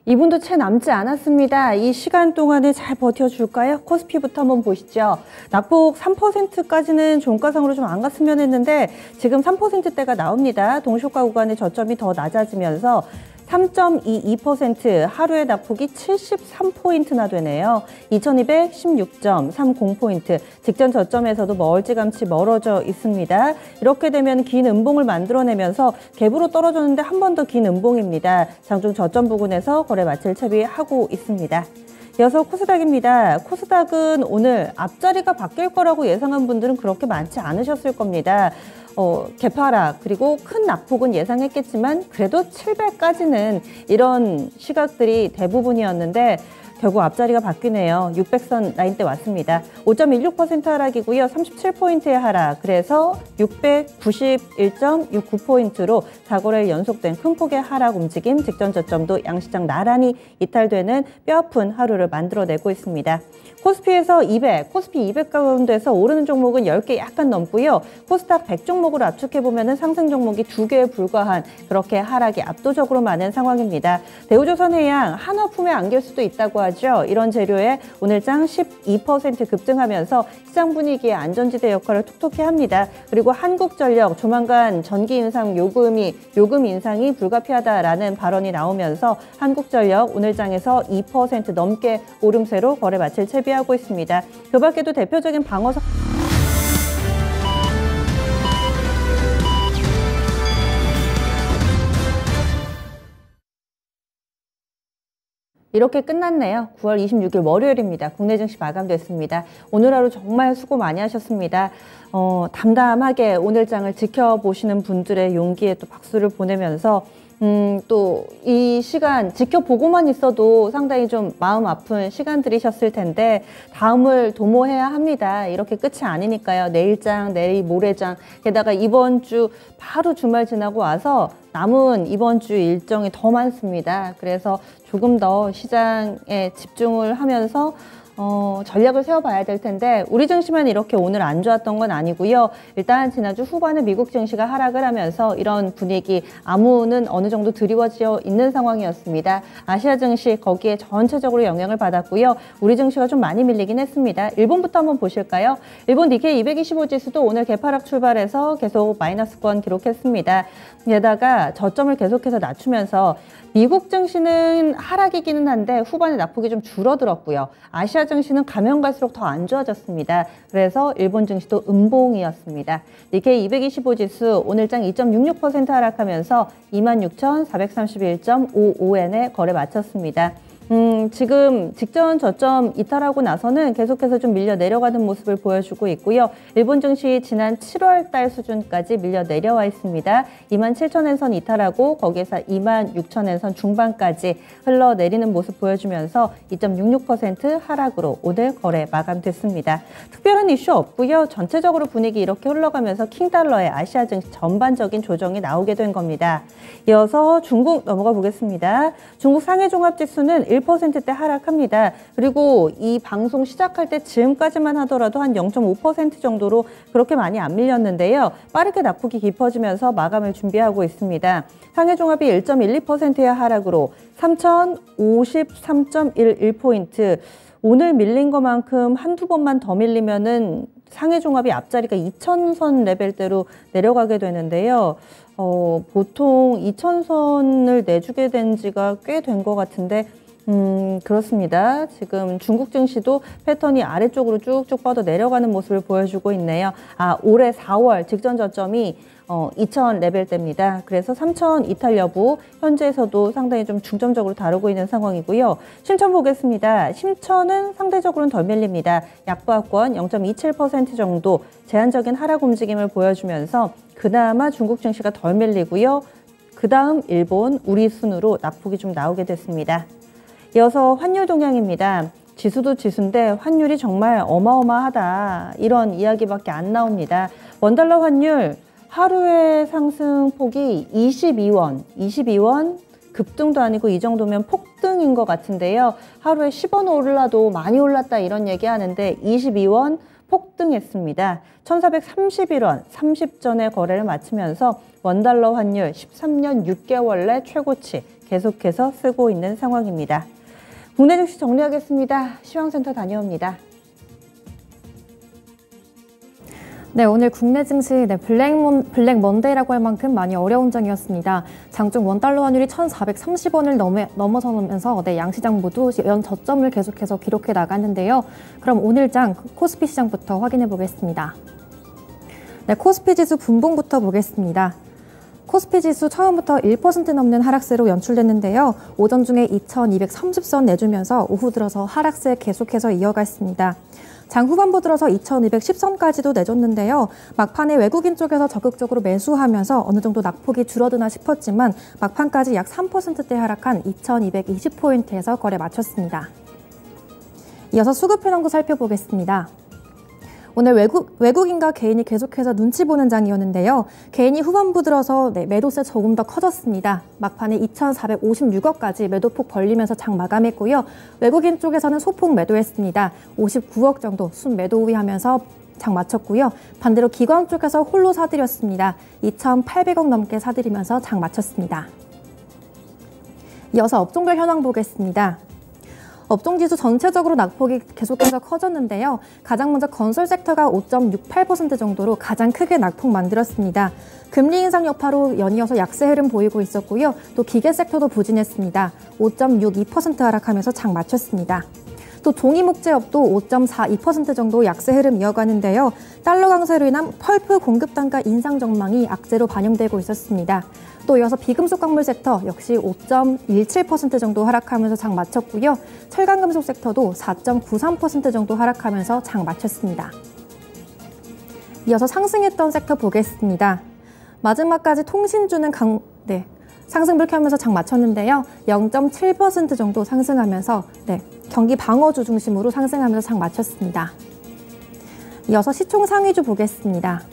이분도 채 남지 않았습니다. 이 시간 동안에 잘 버텨줄까요? 코스피부터 한번 보시죠. 낙폭 3%까지는 종가상으로 좀 안 갔으면 했는데 지금 3%대가 나옵니다. 동시효과 구간의 저점이 더 낮아지면서 3.22%, 하루의 낙폭이 73포인트나 되네요. 2216.30포인트, 직전 저점에서도 멀찌감치 멀어져 있습니다. 이렇게 되면 긴 음봉을 만들어내면서 갭으로 떨어졌는데 한 번 더 긴 음봉입니다. 장중 저점 부근에서 거래 마칠 채비하고 있습니다. 이어서 코스닥입니다. 코스닥은 오늘 앞자리가 바뀔 거라고 예상한 분들은 그렇게 많지 않으셨을 겁니다. 개파락 그리고 큰 낙폭은 예상했겠지만 그래도 700까지는 이런 시각들이 대부분이었는데 결국 앞자리가 바뀌네요. 600선 라인대 왔습니다. 5.16% 하락이고요. 37포인트의 하락. 그래서 691.69포인트로 4거래일 연속된 큰 폭의 하락 움직임, 직전 저점도 양시장 나란히 이탈되는 뼈아픈 하루를 만들어내고 있습니다. 코스피에서 200, 코스피 200 가운데서 오르는 종목은 10개 약간 넘고요. 코스닥 100 종목을 압축해보면 상승 종목이 2개에 불과한 그렇게 하락이 압도적으로 많은 상황입니다. 대우조선해양, 한화품에 안길 수도 있다고 하죠. 이런 재료에 오늘장 12% 급등하면서 시장 분위기의 안전지대 역할을 톡톡히 합니다. 그리고 한국전력 조만간 전기 인상 요금 인상이 불가피하다라는 발언이 나오면서 한국전력 오늘장에서 2% 넘게 오름세로 거래 마칠 채비하고 있습니다. 그 밖에도 대표적인 방어석 이렇게 끝났네요. 9월 26일 월요일입니다. 국내 증시 마감됐습니다. 오늘 하루 정말 수고 많이 하셨습니다. 담담하게 오늘장을 지켜보시는 분들의 용기에 또 박수를 보내면서 또 이 시간 지켜보고만 있어도 상당히 좀 마음 아픈 시간들이셨을 텐데 다음을 도모해야 합니다. 이렇게 끝이 아니니까요. 내일장, 내일 모레장, 게다가 이번 주 바로 주말 지나고 와서 남은 이번 주 일정이 더 많습니다. 그래서 조금 더 시장에 집중을 하면서 전략을 세워봐야 될 텐데 우리 증시만 이렇게 오늘 안 좋았던 건 아니고요. 일단 지난주 후반에 미국 증시가 하락을 하면서 이런 분위기 아무는 어느 정도 드리워져 있는 상황이었습니다. 아시아 증시 거기에 전체적으로 영향을 받았고요. 우리 증시가 좀 많이 밀리긴 했습니다. 일본부터 한번 보실까요? 일본 니케이 225 지수도 오늘 개파락 출발해서 계속 마이너스권 기록했습니다. 게다가 저점을 계속해서 낮추면서 미국 증시는 하락이기는 한데 후반에 낙폭이 좀 줄어들었고요. 아시아 증시는 가면 갈수록 더 안 좋아졌습니다. 그래서 일본 증시도 음봉이었습니다. 니케이 225 지수 오늘장 2.66% 하락하면서 26,431.55엔에 거래 마쳤습니다. 지금 직전 저점 이탈하고 나서는 계속해서 좀 밀려 내려가는 모습을 보여주고 있고요. 일본 증시 지난 7월 달 수준까지 밀려 내려와 있습니다. 27,000엔선 이탈하고 거기에서 26,000엔선 중반까지 흘러내리는 모습 보여주면서 2.66% 하락으로 오늘 거래 마감됐습니다. 특별한 이슈 없고요. 전체적으로 분위기 이렇게 흘러가면서 킹달러의 아시아 증시 전반적인 조정이 나오게 된 겁니다. 이어서 중국 넘어가 보겠습니다. 중국 상해종합지수는 1%대 하락합니다. 그리고 이 방송 시작할 때 지금까지만 하더라도 한 0.5% 정도로 그렇게 많이 안 밀렸는데요. 빠르게 낙폭이 깊어지면서 마감을 준비하고 있습니다. 상해종합이 1.12%의 하락으로 3,053.11포인트. 오늘 밀린 것만큼 한두 번만 더 밀리면은 상해종합이 앞자리가 2,000선 레벨대로 내려가게 되는데요. 보통 2,000선을 내주게 된 지가 꽤 된 것 같은데 그렇습니다. 지금 중국 증시도 패턴이 아래쪽으로 쭉쭉 뻗어 내려가는 모습을 보여주고 있네요. 올해 4월 직전 저점이 2,000 레벨대입니다. 그래서 3,000 이탈 여부 현재에서도 상당히 좀 중점적으로 다루고 있는 상황이고요. 심천 보겠습니다. 심천은 상대적으로는 덜 밀립니다. 약보합권 0.27% 정도 제한적인 하락 움직임을 보여주면서 그나마 중국 증시가 덜 밀리고요. 그 다음 일본, 우리 순으로 낙폭이 좀 나오게 됐습니다. 이어서 환율 동향입니다. 지수도 지수인데 환율이 정말 어마어마하다. 이런 이야기밖에 안 나옵니다. 원달러 환율 하루의 상승폭이 22원 급등도 아니고 이 정도면 폭등인 것 같은데요. 하루에 10원 올라도 많이 올랐다 이런 얘기 하는데 22원 폭등했습니다. 1,431원 30전에 거래를 마치면서 원달러 환율 13년 6개월 내 최고치 계속해서 쓰고 있는 상황입니다. 국내 증시 정리하겠습니다. 시황센터 다녀옵니다. 네, 오늘 국내 증시 블랙 먼데이라고 할 만큼 많이 어려운 장이었습니다. 장중 원달러 환율이 1,430원을 넘어서면서 양시장 모두 연 저점을 계속해서 기록해 나갔는데요. 그럼 오늘 장 코스피 시장부터 확인해 보겠습니다. 네, 코스피 지수 분봉부터 보겠습니다. 코스피 지수 처음부터 1% 넘는 하락세로 연출됐는데요. 오전 중에 2,230선 내주면서 오후 들어서 하락세 계속해서 이어갔습니다. 장 후반부 들어서 2,210선까지도 내줬는데요. 막판에 외국인 쪽에서 적극적으로 매수하면서 어느 정도 낙폭이 줄어드나 싶었지만 막판까지 약 3%대 하락한 2,220포인트에서 거래 마쳤습니다. 이어서 수급 현황도 살펴보겠습니다. 오늘 외국인과 개인이 계속해서 눈치 보는 장이었는데요. 개인이 후반부 들어서 매도세 조금 더 커졌습니다. 막판에 2,456억까지 매도폭 벌리면서 장 마감했고요. 외국인 쪽에서는 소폭 매도했습니다. 59억 정도 순매도 우위하면서 장 마쳤고요. 반대로 기관 쪽에서 홀로 사들였습니다. 2,800억 넘게 사들이면서 장 마쳤습니다. 이어서 업종별 현황 보겠습니다. 업종지수 전체적으로 낙폭이 계속해서 커졌는데요. 가장 먼저 건설 섹터가 5.68% 정도로 가장 크게 낙폭 만들었습니다. 금리 인상 여파로 연이어서 약세 흐름 보이고 있었고요. 또 기계 섹터도 부진했습니다. 5.62% 하락하면서 장 마쳤습니다. 또 종이목재업도 5.42% 정도 약세 흐름 이어가는데요. 달러 강세로 인한 펄프 공급 단가 인상 전망이 악재로 반영되고 있었습니다. 또 이어서 비금속 광물 섹터 역시 5.17% 정도 하락하면서 장 마쳤고요. 철강금속 섹터도 4.93% 정도 하락하면서 장 마쳤습니다. 이어서 상승했던 섹터 보겠습니다. 마지막까지 통신주는 상승 불켜하면서 장 마쳤는데요. 0.7% 정도 상승하면서 경기 방어주 중심으로 상승하면서 장 마쳤습니다. 이어서 시총 상위주 보겠습니다.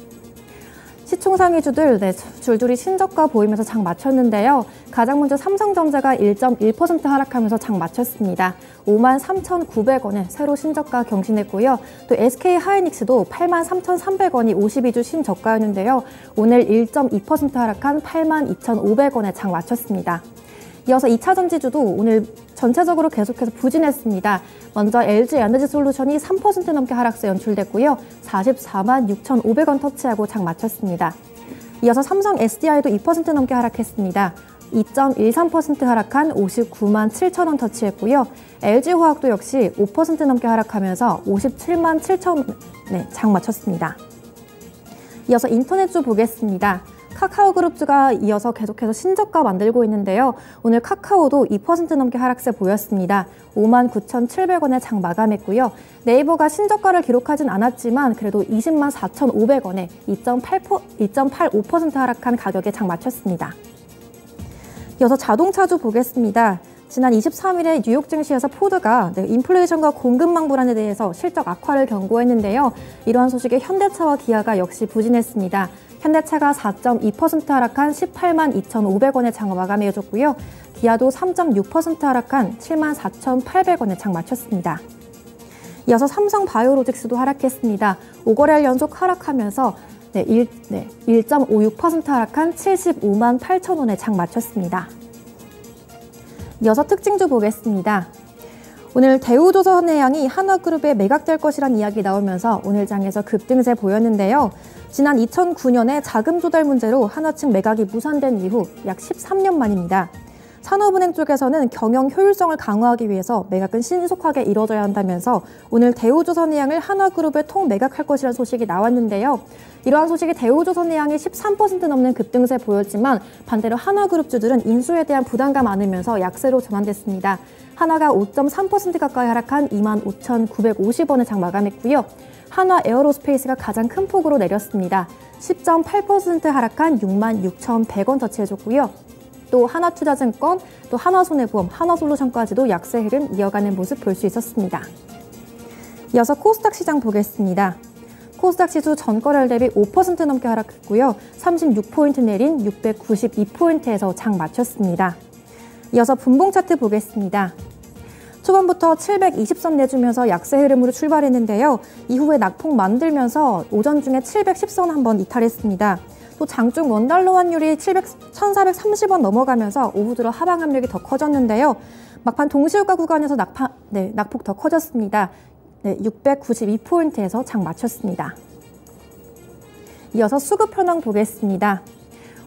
시총 상위주들 줄줄이 신저가 보이면서 장 마쳤는데요. 가장 먼저 삼성전자가 1.1% 하락하면서 장 마쳤습니다. 53,900원에 새로 신저가 경신했고요. 또 SK하이닉스도 83,300원이 52주 신저가였는데요. 오늘 1.2% 하락한 82,500원에 장 마쳤습니다. 이어서 2차전지주도 오늘 전체적으로 계속해서 부진했습니다. 먼저 LG에너지솔루션이 3% 넘게 하락세 연출됐고요. 44만 6,500원 터치하고 장 마쳤습니다. 이어서 삼성 SDI도 2% 넘게 하락했습니다. 2.13% 하락한 59만 7천원 터치했고요. LG화학도 역시 5% 넘게 하락하면서 57만 7천원에 장 마쳤습니다. 이어서 인터넷주 보겠습니다. 카카오그룹주가 이어서 계속해서 신저가 만들고 있는데요. 오늘 카카오도 2% 넘게 하락세 보였습니다. 59,700원에 장 마감했고요. 네이버가 신저가를 기록하진 않았지만 그래도 20만 4,500원에 2.85% 하락한 가격에 장 마쳤습니다. 이어서 자동차주 보겠습니다. 지난 23일에 뉴욕 증시에서 포드가 인플레이션과 공급망 불안에 대해서 실적 악화를 경고했는데요. 이러한 소식에 현대차와 기아가 역시 부진했습니다. 현대차가 4.2% 하락한 18만 2,500원에 장 마감해줬고요. 기아도 3.6% 하락한 7만 4,800원에 장 마쳤습니다. 이어서 삼성바이오로직스도 하락했습니다. 5거래일 연속 하락하면서 1.56% 하락한 75만 8천원에 장 마쳤습니다. 이어서 특징주 보겠습니다. 오늘 대우조선해양이 한화그룹에 매각될 것이란 이야기 나오면서 오늘 장에서 급등세 보였는데요. 지난 2009년에 자금 조달 문제로 한화 측 매각이 무산된 이후 약 13년 만입니다. 산업은행 쪽에서는 경영 효율성을 강화하기 위해서 매각은 신속하게 이뤄져야 한다면서 오늘 대우조선해양을 한화그룹에 통매각할 것이라는 소식이 나왔는데요. 이러한 소식이 대우조선해양이 13% 넘는 급등세 보였지만 반대로 한화그룹주들은 인수에 대한 부담감 안으면서 약세로 전환됐습니다. 한화가 5.3% 가까이 하락한 25,950원에 장 마감했고요. 한화 에어로스페이스가 가장 큰 폭으로 내렸습니다. 10.8% 하락한 66,100원 터치해줬고요. 또 하나투자증권, 또 하나손해보험, 하나솔루션까지도 약세 흐름 이어가는 모습 볼 수 있었습니다. 이어서 코스닥 시장 보겠습니다. 코스닥 지수 전거래일 대비 5% 넘게 하락했고요. 36포인트 내린 692포인트에서 장 마쳤습니다. 이어서 분봉 차트 보겠습니다. 초반부터 720선 내주면서 약세 흐름으로 출발했는데요. 이후에 낙폭 만들면서 오전 중에 710선 한번 이탈했습니다. 또 장중 원달러 환율이 1,430원 넘어가면서 오후 들어 하방 압력이 더 커졌는데요. 막판 동시효과 구간에서 낙폭 더 커졌습니다. 692포인트에서 장 마쳤습니다. 이어서 수급 현황 보겠습니다.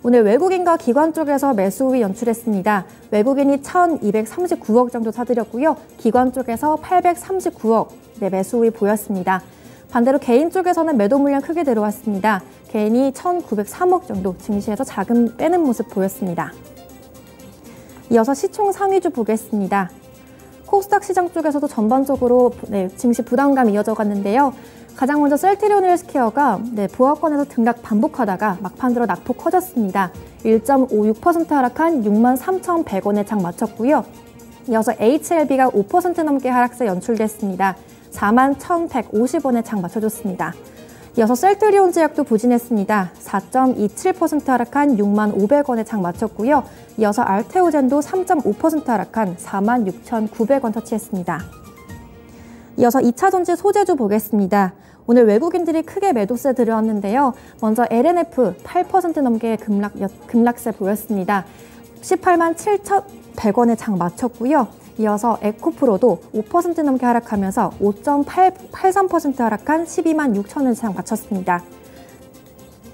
오늘 외국인과 기관 쪽에서 매수 우위 연출했습니다. 외국인이 1,239억 정도 사들였고요. 기관 쪽에서 839억 매수 우위 보였습니다. 반대로 개인 쪽에서는 매도 물량 크게 들어왔습니다. 개인이 1,903억 정도 증시에서 자금 빼는 모습 보였습니다. 이어서 시총 상위주 보겠습니다. 코스닥 시장 쪽에서도 전반적으로 증시 부담감이 이어져 갔는데요. 가장 먼저 셀트리온 헬스케어가 보합권에서 등락 반복하다가 막판 들어 낙폭 커졌습니다. 1.56% 하락한 63,100원에 장 마쳤고요. 이어서 HLB가 5% 넘게 하락세 연출됐습니다. 41,150원에 장 맞춰줬습니다. 이어서 셀트리온 제약도 부진했습니다. 4.27% 하락한 65,500원에 장 마쳤고요. 이어서 알테오젠도 3.5% 하락한 46,900원 터치했습니다. 이어서 2차전지 소재주 보겠습니다. 오늘 외국인들이 크게 매도세 들어왔는데요. 먼저 LNF 8% 넘게 급락세 보였습니다. 18만 7,100원에 장 마쳤고요. 이어서 에코프로도 5% 넘게 하락하면서 5.83% 하락한 12만 6천원에 장 마쳤습니다.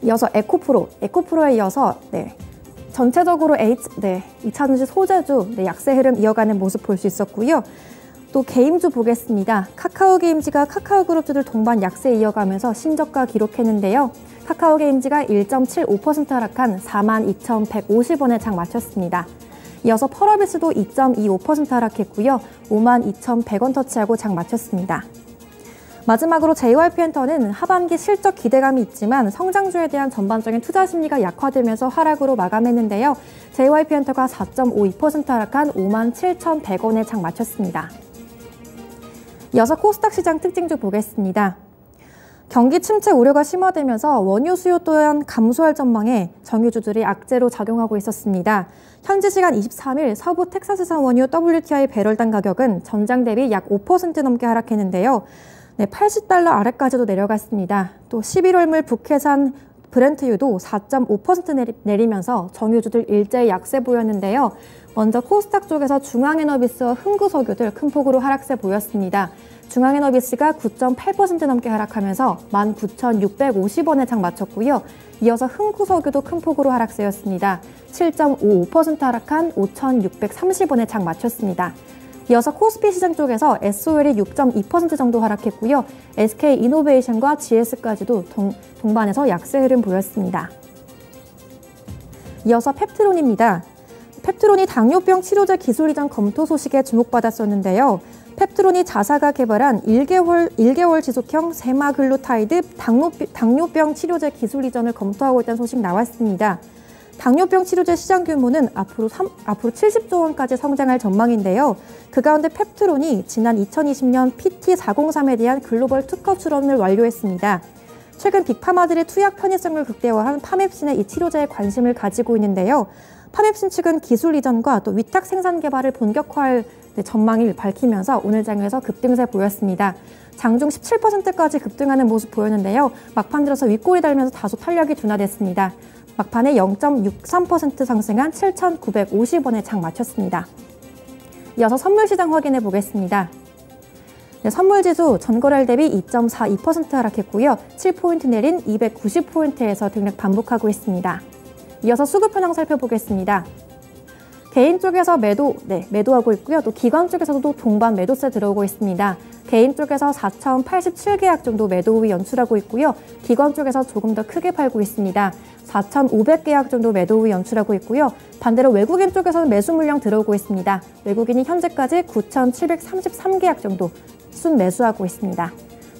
이어서 에코프로에 이어서 전체적으로 2차전지 소재주 약세 흐름 이어가는 모습 볼 수 있었고요. 또 게임주 보겠습니다. 카카오 게임즈가 카카오 그룹주들 동반 약세 이어가면서 신저가 기록했는데요. 카카오 게임즈가 1.75% 하락한 42,150원에 장 마쳤습니다. 이어서 펄어비스도 2.25% 하락했고요. 52,100원 터치하고 장 마쳤습니다. 마지막으로 JYP엔터는 하반기 실적 기대감이 있지만 성장주에 대한 전반적인 투자 심리가 약화되면서 하락으로 마감했는데요. JYP엔터가 4.52% 하락한 57,100원에 장 마쳤습니다. 이어서 코스닥 시장 특징주 보겠습니다. 경기 침체 우려가 심화되면서 원유 수요 또한 감소할 전망에 정유주들이 악재로 작용하고 있었습니다. 현지 시간 23일 서부 텍사스산 원유 WTI 배럴당 가격은 전장 대비 약 5% 넘게 하락했는데요. 80달러 아래까지도 내려갔습니다. 또 11월물 북해산 브렌트유도 4.5% 내리면서 정유주들 일제히 약세 보였는데요. 먼저 코스닥 쪽에서 중앙에너비스와 흥구석유들 큰 폭으로 하락세 보였습니다. 중앙에너비스가 9.8% 넘게 하락하면서 19,650원에 장 마쳤고요. 이어서 흥구석유도 큰 폭으로 하락세였습니다. 7.55% 하락한 5,630원에 장 마쳤습니다. 이어서 코스피 시장 쪽에서 SOL이 6.2% 정도 하락했고요. SK이노베이션과 GS까지도 동반해서 약세 흐름 보였습니다. 이어서 펩트론입니다. 펩트론이 당뇨병 치료제 기술 이전 검토 소식에 주목받았었는데요. 펩트론이 자사가 개발한 1개월 지속형 세마글루타이드 당뇨병 치료제 기술 이전을 검토하고 있다는 소식 나왔습니다. 당뇨병 치료제 시장 규모는 앞으로 70조 원까지 성장할 전망인데요. 그 가운데 펩트론이 지난 2020년 PT403에 대한 글로벌 특허 출원을 완료했습니다. 최근 빅파마들의 투약 편의성을 극대화한 파맵신의 이 치료제에 관심을 가지고 있는데요. 파맵신 측은 기술 이전과 또 위탁 생산 개발을 본격화할 전망을 밝히면서 오늘 장에서 급등세 보였습니다. 장중 17%까지 급등하는 모습 보였는데요. 막판 들어서 윗골이 달면서 다소 탄력이 둔화됐습니다. 막판에 0.63% 상승한 7,950원에 장 마쳤습니다. 이어서 선물시장 확인해 보겠습니다. 선물지수 전거래일 대비 2.42% 하락했고요. 7포인트 내린 290포인트에서 등락 반복하고 있습니다. 이어서 수급 현황 살펴보겠습니다. 개인 쪽에서 매도하고 있고요. 또 기관 쪽에서도 동반 매도세 들어오고 있습니다. 개인 쪽에서 4,087계약 정도 매도 우위 연출하고 있고요. 기관 쪽에서 조금 더 크게 팔고 있습니다. 4,500계약 정도 매도 우위 연출하고 있고요. 반대로 외국인 쪽에서는 매수 물량 들어오고 있습니다. 외국인이 현재까지 9,733계약 정도 순매수하고 있습니다.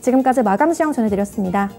지금까지 마감 시황 전해드렸습니다.